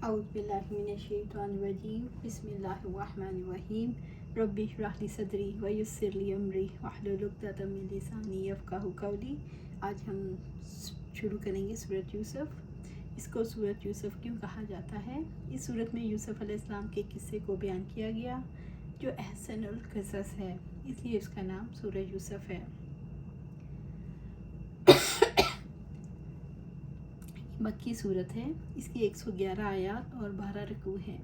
اعوذ باللہ من الشیطان الرجیم بسم اللہ الرحمن الرحیم رب اشرح لی صدری ویسر لی امری واحلل عقدۃ من لسانی یفقہوا قولی۔ آج ہم شروع کریں گے سورۃ یوسف۔ اس کو سورۃ یوسف کیوں کہا جاتا ہے؟ اس سورت میں یوسف علیہ السلام کے قصے کو بیان کیا گیا جو احسن القصص ہے، اس لیے اس کا نام سورۃ یوسف ہے۔ مکی صورت ہے، اس کی 111 آیات اور 12 رکوع ہیں۔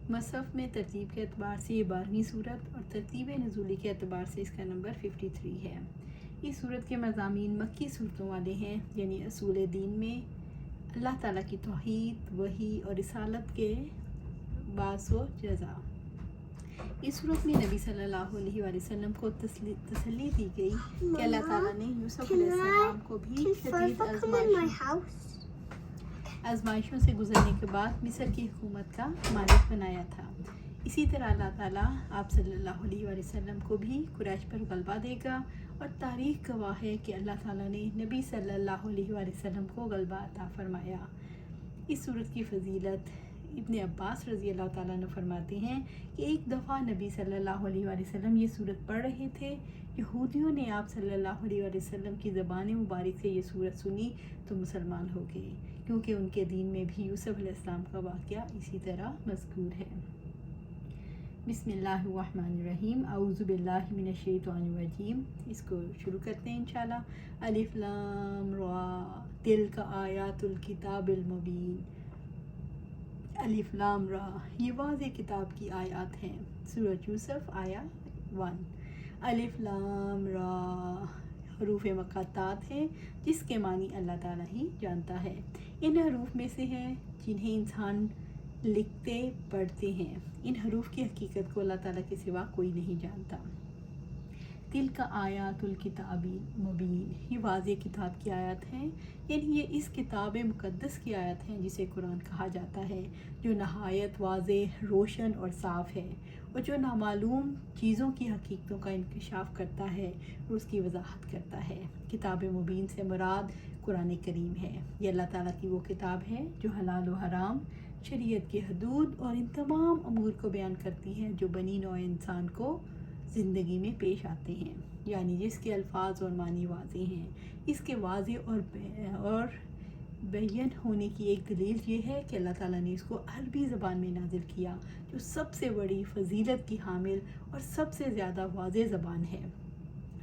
مصحف میں ترتیب کے اعتبار سے یہ 12ویں صورت اور ترتیب نزولی کے اعتبار سے اس کا نمبر 53 ہے۔ اس صورت کے مضامین مکی صورتوں والے ہیں، یعنی اصول دین میں اللہ تعالیٰ کی توحید، وحی اور رسالت کے بعث و جزا۔ اس صورت میں نبی صلی اللہ علیہ وآلہ وسلم کو تسلی دی گئی کہ اللہ تعالیٰ نے یوسف علیہ السلام کو بھی شدید آزمائشوں سے گزرنے کے بعد مصر کی حکومت کا مالک بنایا تھا۔ اسی طرح اللہ تعالیٰ آپ صلی اللہ علیہ وآلہ وسلم کو بھی قریش پر غلبہ دے گا، اور تاریخ گواہ ہے کہ اللہ تعالیٰ نے نبی صلی اللہ علیہ وآلہ وسلم کو غلبہ عطا فرمایا۔ اس صورت کی فضیلت ابن عباس رضی اللہ تعالیٰ عنہ فرماتے ہیں کہ ایک دفعہ نبی صلی اللہ علیہ وآلہ وسلم یہ صورت پڑھ رہے تھے، یہودیوں نے آپ صلی اللہ علیہ وآلہ وسلم کی زبان مبارک سے یہ صورت سنی تو مسلمان ہو گئے، کیونکہ ان کے دین میں بھی یوسف علیہ السلام کا واقعہ اسی طرح مذکور ہے۔ بسم اللہ الرحمن الرحیم، اعوذ باللہ من الشیطان الرجیم۔ اس کو شروع کرتے ہیں انشاءاللہ۔ الف لام را تلک آیات الکتاب المبین۔ الف لام را، یہ واضح کتاب کی آیات ہیں۔ سورۃ یوسف آیا 1۔ الف لام را حروف مقطعات ہیں، جس کے معنی اللہ تعالیٰ ہی جانتا ہے۔ ان حروف میں سے ہیں جنہیں انسان لکھتے پڑھتے ہیں۔ ان حروف کی حقیقت کو اللہ تعالیٰ کے سوا کوئی نہیں جانتا۔ تلک آیات الکتاب مبین، یہ واضح کتاب کی آیات ہیں، یعنی یہ اس کتاب مقدس کی آیات ہیں جسے قرآن کہا جاتا ہے، جو نہایت واضح، روشن اور صاف ہے، اور جو نامعلوم چیزوں کی حقیقتوں کا انکشاف کرتا ہے اور اس کی وضاحت کرتا ہے۔ کتاب مبین سے مراد قرآن کریم ہے۔ یہ اللہ تعالیٰ کی وہ کتاب ہے جو حلال و حرام، شریعت کی حدود اور ان تمام امور کو بیان کرتی ہے جو بنی نوع انسان کو زندگی میں پیش آتے ہیں، یعنی جس کے الفاظ اور معنی واضح ہیں۔ اس کے واضح اور بیان ہونے کی ایک دلیل یہ ہے کہ اللہ تعالیٰ نے اس کو عربی زبان میں نازل کیا، جو سب سے بڑی فضیلت کی حامل اور سب سے زیادہ واضح زبان ہے۔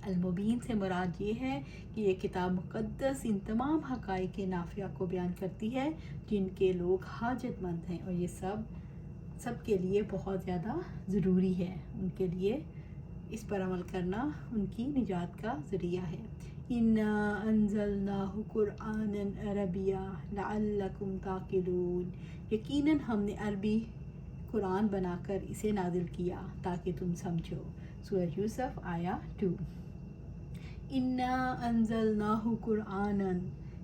المبین سے مراد یہ ہے کہ یہ کتاب مقدس ان تمام حقائق نافعہ کو بیان کرتی ہے جن کے لوگ حاجت مند ہیں، اور یہ سب کے لیے بہت زیادہ ضروری ہے۔ ان کے لیے اس پر عمل کرنا ان کی نجات کا ذریعہ ہے۔ اِنَّا أَنزَلْنَاهُ قُرْآنًا عَرَبِيًّا لَعَلَّكُمْ تَعْقِلُونَ، یقیناً ہم نے عربی قرآن بنا کر اسے نازل کیا تاکہ تم سمجھو۔ سورۃ یوسف آیا 2۔ اِنَّا أَنزَلْنَاهُ قُرْآنًا،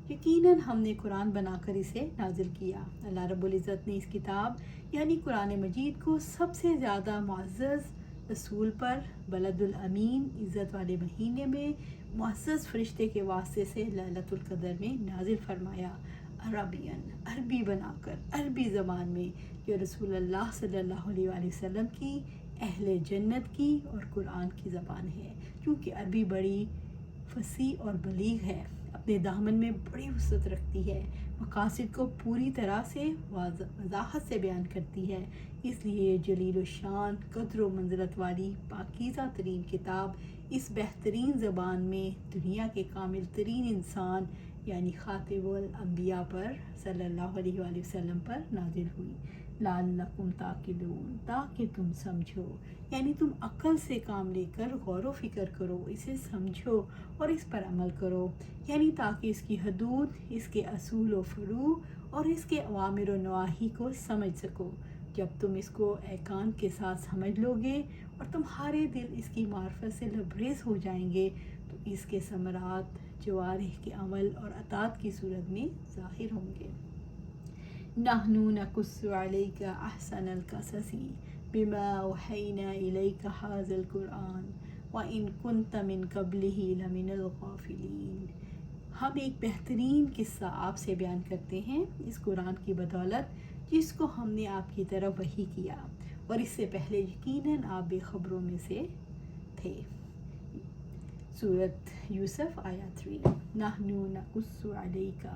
یقیناً ہم نے قرآن بنا کر اسے نازل کیا۔ اللہ رب العزت نے اس کتاب یعنی قرآن مجید کو سب سے زیادہ معزز رسول پر بلد الامین، عزت والے مہینے میں معزز فرشتے کے واسطے سے لیلۃ القدر میں نازل فرمایا، عربی بنا کر، عربی زبان میں، جو رسول اللہ صلی اللہ علیہ وآلہ وسلم کی، اہل جنت کی اور قرآن کی زبان ہے، کیونکہ عربی بڑی فصیح اور بلیغ ہے، اپنے دامن میں بڑی وسعت رکھتی ہے، مقاصد کو پوری طرح سے وضاحت سے بیان کرتی ہے۔ اس لیے جلیل الشان، قدر و منزلت والی پاکیزہ ترین کتاب اس بہترین زبان میں دنیا کے کامل ترین انسان یعنی خاتم الانبیاء پر صلی اللہ علیہ وآلہ وسلم پر نازل ہوئی۔ لعلکم تعقلون، تاکہ تم سمجھو، یعنی تم عقل سے کام لے کر غور و فکر کرو، اسے سمجھو اور اس پر عمل کرو، یعنی تاکہ اس کی حدود، اس کے اصول و فروع اور اس کے اوامر و نواہی کو سمجھ سکو۔ جب تم اس کو ایقان کے ساتھ سمجھ لو گے اور تمہارے دل اس کی معرفت سے لبریز ہو جائیں گے تو اس کے ثمرات جوارح کے عمل اور اطاعت کی صورت میں ظاہر ہوں گے۔ نحن نقص علیک احسن القصص بما اوحینا الیک ھذا القرآن وان کنت من قبلہ لمن الغافلین، ہم ایک بہترین قصہ آپ سے بیان کرتے ہیں اس قرآن کی بدولت جس کو ہم نے آپ کی طرف وحی کیا اور اس سے پہلے یقیناً آپ بے خبروں میں سے تھے۔ سورۃ یوسف آیت 3۔ نحنو نقص علیک،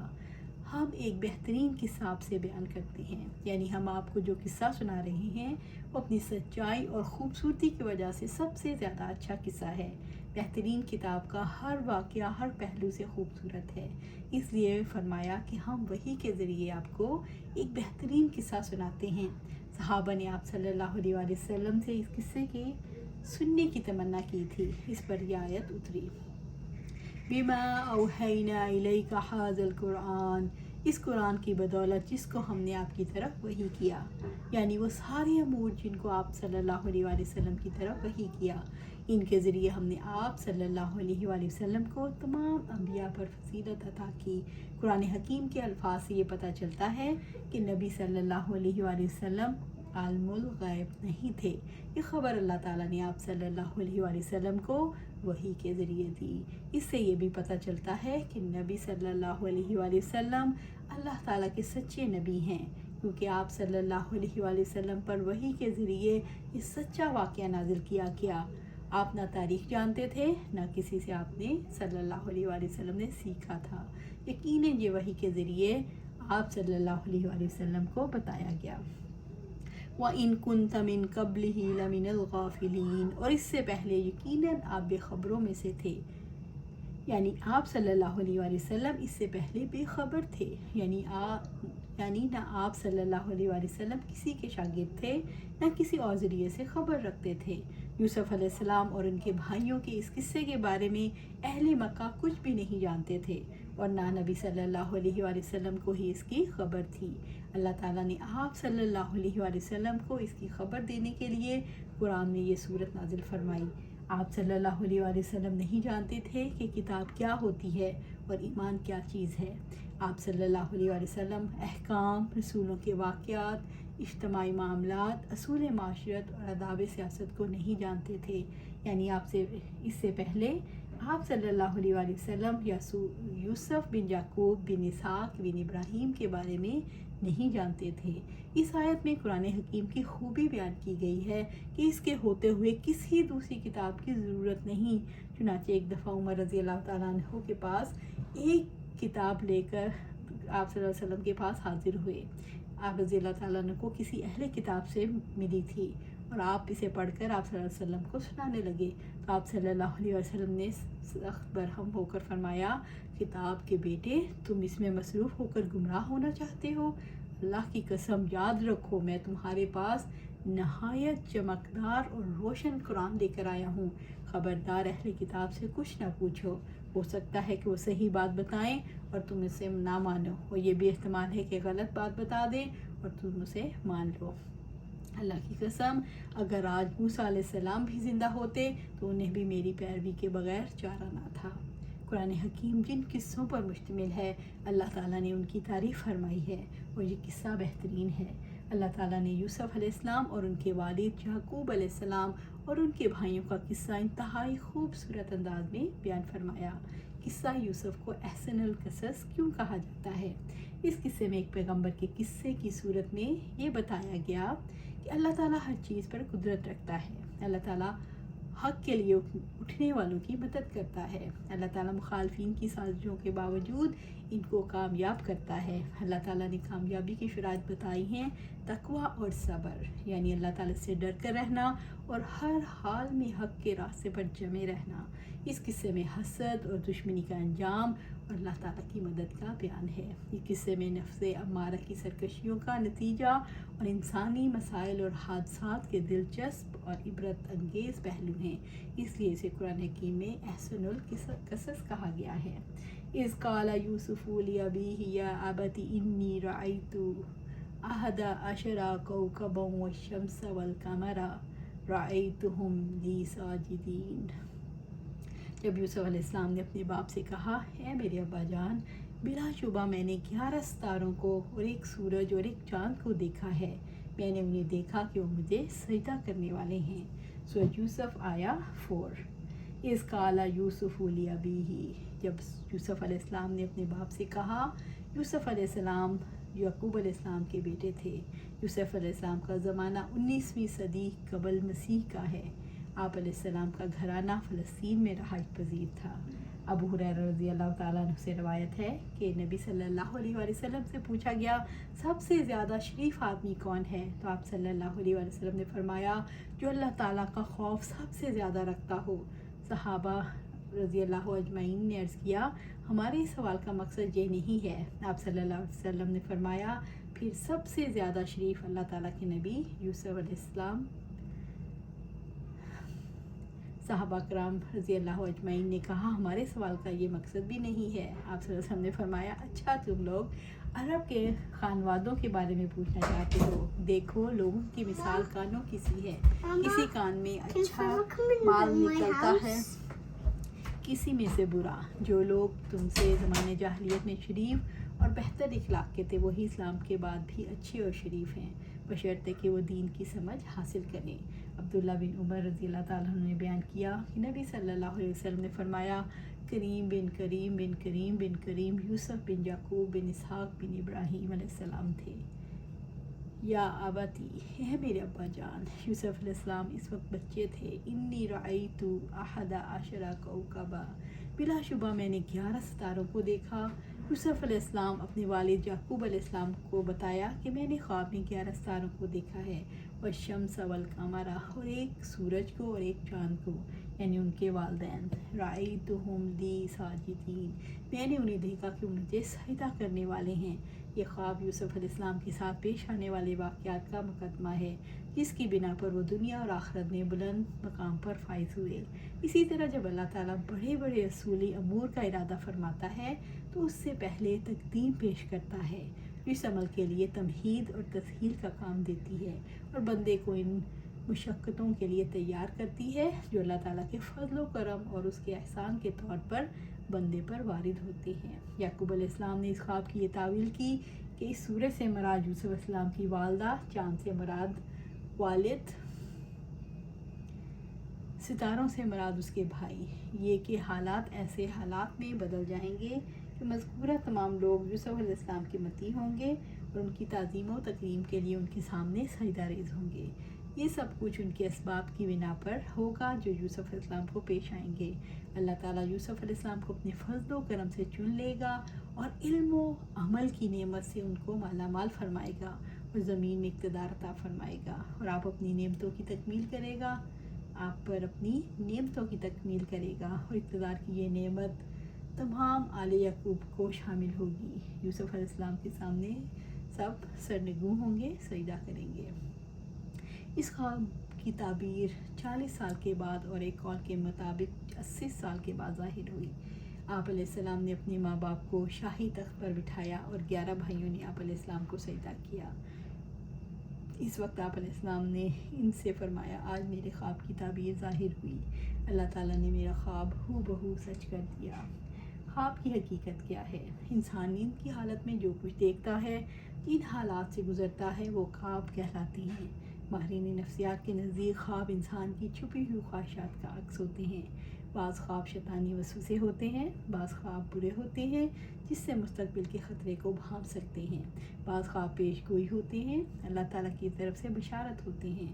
ہم ایک بہترین قصہ آپ سے بیان کرتے ہیں، یعنی ہم آپ کو جو قصہ سنا رہے ہیں وہ اپنی سچائی اور خوبصورتی کی وجہ سے سب سے زیادہ اچھا قصہ ہے۔ بہترین کتاب کا ہر واقعہ ہر پہلو سے خوبصورت ہے، اس لیے فرمایا کہ ہم وحی کے ذریعے آپ کو ایک بہترین قصہ سناتے ہیں۔ صحابہ نے آپ صلی اللہ علیہ وآلہ وسلم سے اس قصے کے سننے کی تمنا کی تھی۔ اس پر یہ آیت اتری، بما اوحینا الیک ھذا القرآن، اس قرآن کی بدولت جس کو ہم نے آپ کی طرف وحی کیا، یعنی وہ سارے امور جن کو آپ صلی اللہ علیہ وآلہ وسلم کی طرف وحی کیا، ان کے ذریعے ہم نے آپ صلی اللہ علیہ وآلہ وسلم کو تمام انبیاء پر فضیلت عطا کی۔ قرآن حکیم کے الفاظ سے یہ پتہ چلتا ہے کہ نبی صلی اللہ علیہ وآلہ وسلم عالم الغیب نہیں تھے۔ یہ خبر اللہ تعالیٰ نے آپ صلی اللہ علیہ وآلہ وسلم کو وحی کے ذریعے دی۔ اس سے یہ بھی پتہ چلتا ہے کہ نبی صلی اللہ علیہ وآلہ وسلم اللہ تعالیٰ کے سچے نبی ہیں، کیونکہ آپ صلی اللہ علیہ وآلہ وسلم پر وحی کے ذریعے یہ سچا واقعہ نازل کیا گیا۔ آپ نہ تاریخ جانتے تھے، نہ کسی سے آپ نے صلی اللہ علیہ وآلہ وسلم نے سیکھا تھا، یقیناً یہ وحی کے ذریعے آپ صلی اللہ علیہ وآلہ وسلم کو بتایا گیا۔ وَإِن كُنتَ مِن قَبْلِهِ لَمِنَ الْغَافِلِينَ، اور اس سے پہلے یقیناً آپ بے خبروں میں سے تھے، یعنی آپ صلی اللہ علیہ وآلہ وسلم اس سے پہلے بے خبر تھے، یعنی نہ آپ صلی اللہ علیہ وآلہ وسلم کسی کے شاگرد تھے، نہ کسی اور ذریعے سے خبر رکھتے تھے۔ یوسف علیہ السلام اور ان کے بھائیوں کے اس قصے کے بارے میں اہل مکہ کچھ بھی نہیں جانتے تھے، اور نہ نبی صلی اللہ علیہ وآلہ وسلم کو ہی اس کی خبر تھی۔ اللہ تعالیٰ نے آپ صلی اللہ علیہ وآلہ وسلم کو اس کی خبر دینے کے لیے قرآن میں یہ سورت نازل فرمائی۔ آپ صلی اللہ علیہ وآلہ وسلم نہیں جانتے تھے کہ کتاب کیا ہوتی ہے اور ایمان کیا چیز ہے۔ آپ صلی اللہ علیہ وآلہ وسلم احکام، رسولوں کے واقعات، اجتماعی معاملات، اصول معاشرت اور آداب سیاست کو نہیں جانتے تھے، یعنی اس سے پہلے آپ صلی اللہ علیہ وآلہ وسلم یوسف بن یعقوب بن اسحاق بن ابراہیم کے بارے میں نہیں جانتے تھے۔ اس آیت میں قرآن حکیم کی خوبی بیان کی گئی ہے کہ اس کے ہوتے ہوئے کسی دوسری کتاب کی ضرورت نہیں۔ چنانچہ ایک دفعہ عمر رضی اللہ تعالیٰ عنہ کے پاس ایک کتاب لے کر آپ صلی اللہ علیہ وسلم کے پاس حاضر ہوئے۔ آپ رضی اللہ تعالیٰ عنہ کو کسی اہل کتاب سے ملی تھی اور آپ اسے پڑھ کر آپ صلی اللہ علیہ وسلم کو سنانے لگے، تو آپ صلی اللہ علیہ وسلم نے سخت برہم ہو کر فرمایا، کتاب کے بیٹے، تم اس میں مصروف ہو کر گمراہ ہونا چاہتے ہو؟ اللہ کی قسم یاد رکھو، میں تمہارے پاس نہایت چمکدار اور روشن قرآن لے کر آیا ہوں۔ خبردار اہل کتاب سے کچھ نہ پوچھو، ہو سکتا ہے کہ وہ صحیح بات بتائیں اور تم اسے نہ مانو، اور یہ بھی احتمال ہے کہ غلط بات بتا دیں اور تم اسے مان لو۔ اللہ کی قسم، اگر آج موسیٰ علیہ السلام بھی زندہ ہوتے تو انہیں بھی میری پیروی کے بغیر چارہ نہ تھا۔ قرآن حکیم جن قصوں پر مشتمل ہے، اللہ تعالیٰ نے ان کی تعریف فرمائی ہے اور یہ قصہ بہترین ہے۔ اللہ تعالیٰ نے یوسف علیہ السلام اور ان کے والد یعقوب علیہ السلام اور ان کے بھائیوں کا قصہ انتہائی خوبصورت انداز میں بیان فرمایا۔ قصہ یوسف کو احسن القصص کیوں کہا جاتا ہے؟ اس قصے میں ایک پیغمبر کے قصے کی صورت میں یہ بتایا گیا کہ اللہ تعالیٰ ہر چیز پر قدرت رکھتا ہے۔ اللہ تعالیٰ حق کے لیے اٹھنے والوں کی مدد کرتا ہے۔ اللہ تعالیٰ مخالفین کی سازشوں کے باوجود ان کو کامیاب کرتا ہے۔ اللہ تعالیٰ نے کامیابی کی شرائط بتائی ہیں، تقوی اور صبر، یعنی اللہ تعالیٰ سے ڈر کر رہنا اور ہر حال میں حق کے راستے پر جمے رہنا۔ اس قصے میں حسد اور دشمنی کا انجام اور اللہ تعالیٰ کی مدد کا بیان ہے۔ اس قصے میں نفس امارہ کی سرکشیوں کا نتیجہ اور انسانی مسائل اور حادثات کے دلچسپ اور عبرت انگیز پہلو ہیں، اس لیے اسے قرآن حکیم میں احسن القصص کہا گیا ہے۔ اذ قال یوسف لأبیہ یا ابت انی رأیت احد عشر کوکبا والشمس والقمر رأیتہم لی ساجدین۔ جب یوسف علیہ السلام نے اپنے باپ سے کہا، اے میرے ابا جان، بلا شبہ میں نے 11 ستاروں کو اور ایک سورج اور ایک چاند کو دیکھا ہے، میں نے انہیں دیکھا کہ وہ مجھے سجدہ کرنے والے ہیں۔ سورۃ یوسف آیا 4۔ اذ قال یوسف لأبیہ، جب یوسف علیہ السلام نے اپنے باپ سے کہا، یوسف علیہ السلام یعقوب علیہ السلام کے بیٹے تھے۔ یوسف علیہ السلام کا زمانہ 19ویں صدی قبل مسیح کا ہے۔ آپ علیہ السلام کا گھرانہ فلسطین میں رہائش پذیر تھا۔ ابو ہریرہ رضی اللہ تعالیٰ عنہ سے روایت ہے کہ نبی صلی اللہ علیہ وآلہ وسلم سے پوچھا گیا سب سے زیادہ شریف آدمی کون ہے؟ تو آپ صلی اللہ علیہ وآلہ وسلم نے فرمایا جو اللہ تعالیٰ کا خوف سب سے زیادہ رکھتا ہو۔ صحابہ رضی اللہ اجمعین نے عرض کیا ہمارے اس سوال کا مقصد یہ نہیں ہے۔ آپ صلی اللہ علیہ وسلم نے فرمایا پھر سب سے زیادہ شریف اللہ تعالیٰ کے نبی یوسف علیہ السلام۔ صحابہ کرام رضی اللہ اجمعین نے کہا ہمارے سوال کا یہ مقصد بھی نہیں ہے۔ آپ صلی اللہ علیہ وسلم نے فرمایا اچھا تم لوگ عرب کے خانوادوں کے بارے میں پوچھنا چاہتے ہو، دیکھو لوگوں کی مثال کانوں کی سی ہے، کسی کان میں اچھا مال نکلتا ہے کسی میں سے برا۔ جو لوگ تم سے زمانے جاہلیت میں شریف اور بہتر اخلاق کے تھے وہی اسلام کے بعد بھی اچھے اور شریف ہیں، بشرطے کہ وہ دین کی سمجھ حاصل کریں۔ عبداللہ بن عمر رضی اللہ تعالیٰ عنہ نے بیان کیا کہ نبی صلی اللہ علیہ وسلم نے فرمایا کریم بن کریم بن کریم بن کریم یوسف بن یعقوب بن اسحاق بن ابراہیم علیہ السلام تھے۔ یا آباتی ہے میرے ابا جان، یوسف علیہ السلام اس وقت بچے تھے۔ انی رأیت احد عشر کوکبا، بلا شبہ میں نے 11 ستاروں کو دیکھا۔ یوسف علیہ السلام اپنے والد یعقوب علیہ السلام کو بتایا کہ میں نے خواب میں 11 ستاروں کو دیکھا ہے، والشمس والقمر، اور ایک سورج کو اور ایک چاند کو، یعنی ان کے والدین۔ رأیتہم لی ساجدین، میں نے انہیں دیکھا کہ مجھے سجدہ کرنے والے ہیں۔ یہ خواب یوسف علیہ السلام کے ساتھ پیش آنے والے واقعات کا مقدمہ ہے جس کی بنا پر وہ دنیا اور آخرت میں بلند مقام پر فائز ہوئے۔ اسی طرح جب اللہ تعالیٰ بڑے بڑے رسولی امور کا ارادہ فرماتا ہے تو اس سے پہلے تقدیم پیش کرتا ہے، اس عمل کے لیے تمہید اور تسہیل کا کام دیتی ہے اور بندے کو ان مشقتوں کے لیے تیار کرتی ہے جو اللہ تعالیٰ کے فضل و کرم اور اس کے احسان کے طور پر بندے پر وارد ہوتے ہیں۔ یعقوب علیہ السلام نے اس خواب کی یہ تعویل کی کہ اس سورج سے مراد یوسف علیہ السلام کی والدہ، چاند سے مراد والد، ستاروں سے مراد اس کے بھائی، یہ کہ حالات ایسے حالات میں بدل جائیں گے کہ مذکورہ تمام لوگ یوسف علیہ السلام کے مطیع ہوں گے اور ان کی تعظیم و تکریم کے لیے ان کے سامنے سجدہ ریز ہوں گے۔ یہ سب کچھ ان کے اسباب کی بنا پر ہوگا جو یوسف علیہ السلام کو پیش آئیں گے۔ اللہ تعالیٰ یوسف علیہ السلام کو اپنے فضل و کرم سے چن لے گا اور علم و عمل کی نعمت سے ان کو مالا مال فرمائے گا اور زمین میں اقتدار عطا فرمائے گا، اور آپ اپنی نعمتوں کی تکمیل کرے گا، آپ پر اپنی نعمتوں کی تکمیل کرے گا، اور اقتدار کی یہ نعمت تمام آل یعقوب کو شامل ہوگی۔ یوسف علیہ السلام کے سامنے سب سرنگوں ہوں گے، سجدہ کریں گے۔ اس خواب کی تعبیر 40 سال کے بعد اور ایک قول کے مطابق 80 سال کے بعد ظاہر ہوئی۔ آپ علیہ السلام نے اپنے ماں باپ کو شاہی تخت پر بٹھایا اور 11 بھائیوں نے آپ علیہ السلام کو سجدہ کیا۔ اس وقت آپ علیہ السلام نے ان سے فرمایا آج میرے خواب کی تعبیر ظاہر ہوئی، اللہ تعالیٰ نے میرا خواب ہو بہو سچ کر دیا۔ خواب کی حقیقت کیا ہے؟ انسان نیند کی حالت میں جو کچھ دیکھتا ہے، جن حالات سے گزرتا ہے، وہ خواب کہلاتے ہیں۔ ماہرین نفسیات کے نزدیک خواب انسان کی چھپی ہوئی خواہشات کا عکس ہوتے ہیں۔ بعض خواب شیطانی وسوسے ہوتے ہیں، بعض خواب برے ہوتے ہیں جس سے مستقبل کے خطرے کو بھانپ سکتے ہیں، بعض خواب پیش گوئی ہوتے ہیں، اللہ تعالیٰ کی طرف سے بشارت ہوتے ہیں۔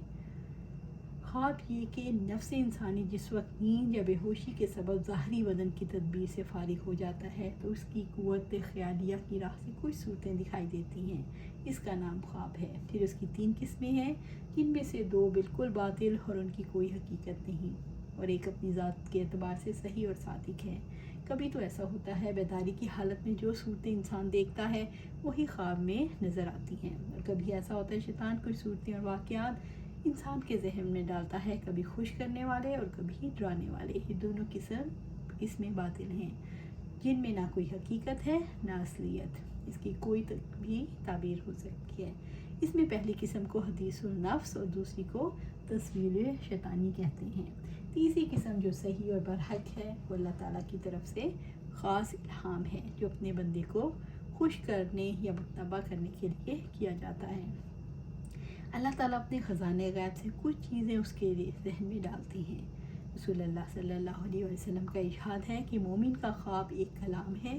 خواب یہ کہ نفس انسانی جس وقت نیند یا بے ہوشی کے سبب ظاہری بدن کی تدبیر سے فارغ ہو جاتا ہے تو اس کی قوت خیالیہ کی راہ سے کچھ صورتیں دکھائی دیتی ہیں، اس کا نام خواب ہے۔ پھر اس کی 3 قسمیں ہیں جن میں سے 2 بالکل باطل اور ان کی کوئی حقیقت نہیں، اور ایک اپنی ذات کے اعتبار سے صحیح اور صادق ہے۔ کبھی تو ایسا ہوتا ہے بیداری کی حالت میں جو صورتیں انسان دیکھتا ہے وہی خواب میں نظر آتی ہیں، اور کبھی ایسا ہوتا ہے شیطان کچھ صورتیں اور واقعات انسان کے ذہن میں ڈالتا ہے، کبھی خوش کرنے والے اور کبھی ڈرانے والے۔ یہ دونوں قسمیں باطل ہیں جن میں نہ کوئی حقیقت ہے نہ اصلیت، اس کی کوئی بھی تعبیر ہو سکتی ہے۔ اس میں پہلی قسم کو حدیث النفس اور دوسری کو تصویر شیطانی کہتے ہیں۔ تیسری قسم جو صحیح اور برحق ہے وہ اللہ تعالیٰ کی طرف سے خاص الہام ہے جو اپنے بندے کو خوش کرنے یا مطمئن کرنے کے لیے کیا جاتا ہے۔ اللہ تعالیٰ اپنے خزانے غیب سے کچھ چیزیں اس کے ذہن میں ڈالتی ہیں۔ رسول اللہ صلی اللہ علیہ وسلم کا ارشاد ہے کہ مومن کا خواب ایک کلام ہے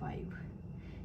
5।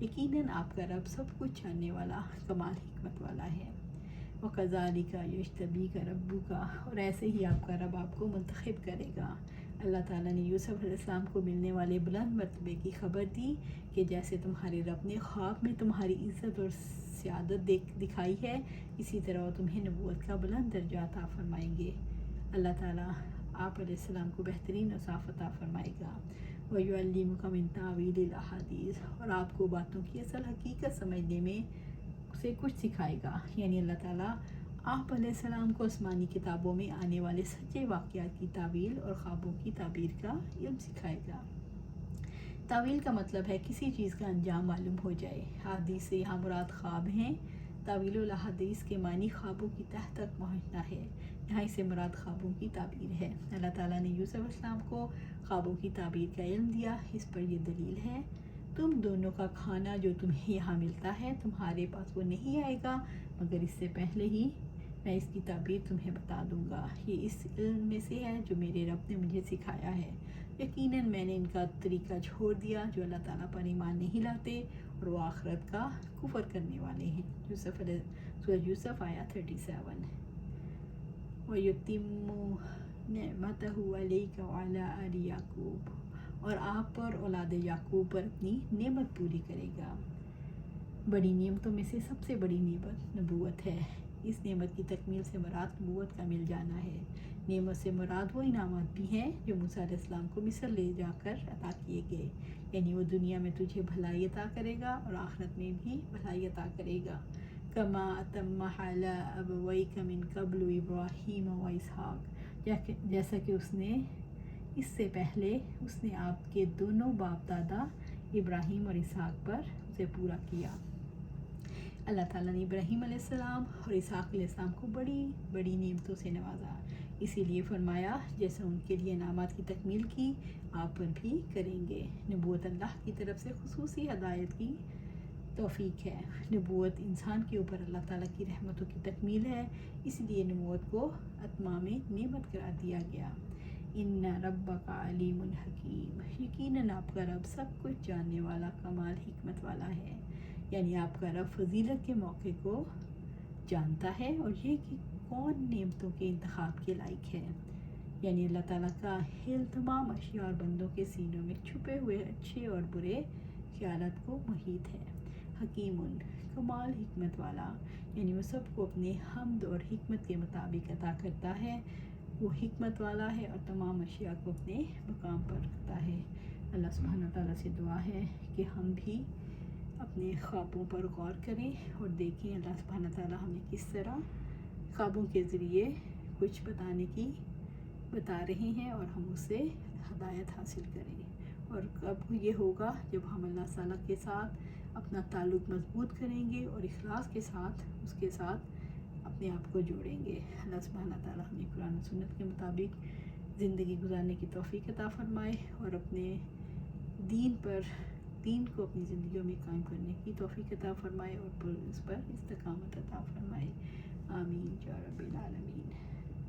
یقیناً آپ کا رب سب کچھ جاننے والا کمال حکمت والا ہے۔ وَكَذَلِكَ يَجْتَبِيكَ رَبُّكَ، اور ایسے ہی آپ کا رب آپ کو منتخب کرے گا۔ اللہ تعالیٰ نے یوسف علیہ السلام کو ملنے والے بلند مرتبے کی خبر دی کہ جیسے تمہارے رب نے خواب میں تمہاری عزت اور سیادت دکھائی ہے، اسی طرح وہ تمہیں نبوت کا بلند درجہ عطا فرمائیں گے۔ اللہ تعالیٰ آپ علیہ السلام کو بہترین اوصاف عطا فرمائے گا۔ وَيُعَلِّمُكَ مِن تَأْوِيلِ الْأَحَادِيثِ، اور آپ کو باتوں کی اصل حقیقت سمجھنے میں سے کچھ سکھائے گا، یعنی اللہ تعالیٰ آپ علیہ السلام کو آسمانی کتابوں میں آنے والے سچے واقعات کی تعویل اور خوابوں کی تعبیر کا علم سکھائے گا۔ تعویل کا مطلب ہے کسی چیز کا انجام معلوم ہو جائے۔ حدیث سے یہاں مراد خواب ہیں۔ تعویل الاحادیث کے معنی خوابوں کی تہ تک پہنچنا ہے، یہاں اسے مراد خوابوں کی تعبیر ہے۔ اللہ تعالیٰ نے یوسف علیہ السلام کو خوابوں کی تعبیر کا علم دیا، اس پر یہ دلیل ہے تم دونوں کا کھانا جو تمہیں یہاں ملتا ہے تمہارے پاس وہ نہیں آئے گا مگر اس سے پہلے ہی میں اس کی تعبیر تمہیں بتا دوں گا۔ یہ اس علم میں سے ہے جو میرے رب نے مجھے سکھایا ہے۔ یقیناً میں نے ان کا طریقہ چھوڑ دیا جو اللہ تعالیٰ پر ایمان نہیں لاتے اور وہ آخرت کا کفر کرنے والے ہیں۔ سورہ یوسف آیت 37۔ وَيُتِمُّ نِعْمَتَهُ عَلَيْكَ وَعَلَىٰ آلِ يَعْقُوبَ، اور آپ پر اولاد یعقوب پر اپنی نعمت پوری کرے گا۔ بڑی نعمتوں میں سے سب سے بڑی نعمت نبوت ہے۔ اس نعمت کی تکمیل سے مراد نبوت کا مل جانا ہے۔ نعمت سے مراد وہ انعامات بھی ہیں جو موسیٰ علیہ السلام کو مصر لے جا کر عطا کیے گئے، یعنی وہ دنیا میں تجھے بھلائی عطا کرے گا اور آخرت میں بھی بھلائی عطا کرے گا۔ کما اتم علی ابویک من قبل ابراہیم و اسحاق، جیسا کہ اس سے پہلے اس نے آپ کے دونوں باپ دادا ابراہیم اور اسحاق پر اسے پورا کیا۔ اللہ تعالیٰ نے ابراہیم علیہ السلام اور اسحاق علیہ السلام کو بڑی بڑی نعمتوں سے نوازا، اسی لیے فرمایا جیسا ان کے لیے انعامات کی تکمیل کی آپ پر بھی کریں گے۔ نبوت اللہ کی طرف سے خصوصی ہدایت کی توفیق ہے۔ نبوت انسان کے اوپر اللہ تعالیٰ کی رحمتوں کی تکمیل ہے، اس لیے نبوت کو اتمام نعمت قرار دیا گیا۔ ان ربک علیم حکیم، یقیناً آپ کا رب سب کچھ جاننے والا کمال حکمت والا ہے، یعنی آپ کا رب فضیلت کے موقع کو جانتا ہے اور یہ کہ کون نعمتوں کے انتخاب کے لائق ہے، یعنی اللہ تعالیٰ کا علم تمام اشیاء اور بندوں کے سینوں میں چھپے ہوئے اچھے اور برے خیالات کو محیط ہے۔ حکیم کمال حکمت والا، یعنی وہ سب کو اپنے حمد اور حکمت کے مطابق عطا کرتا ہے، وہ حکمت والا ہے اور تمام اشیاء کو اپنے مقام پر رکھتا ہے۔ اللہ سبحانہ تعالیٰ سے دعا ہے کہ ہم بھی اپنے خوابوں پر غور کریں اور دیکھیں اللہ سبحانہ تعالیٰ ہمیں کس طرح خوابوں کے ذریعے کچھ بتا رہے ہیں اور ہم اس سے ہدایت حاصل کریں، اور کب یہ ہوگا جب ہم اللہ تعالیٰ کے ساتھ اپنا تعلق مضبوط کریں گے اور اخلاص کے ساتھ اس کے ساتھ اپنے آپ کو جوڑیں گے۔ اللہ سبحانہ تعالیٰ ہمیں قرآن و سنت کے مطابق زندگی گزارنے کی توفیق عطا فرمائے اور اپنے دین کو اپنی زندگیوں میں قائم کرنے کی توفیق عطا فرمائے اور اس پر استقامت عطا فرمائے۔ آمین یا رب العالمین۔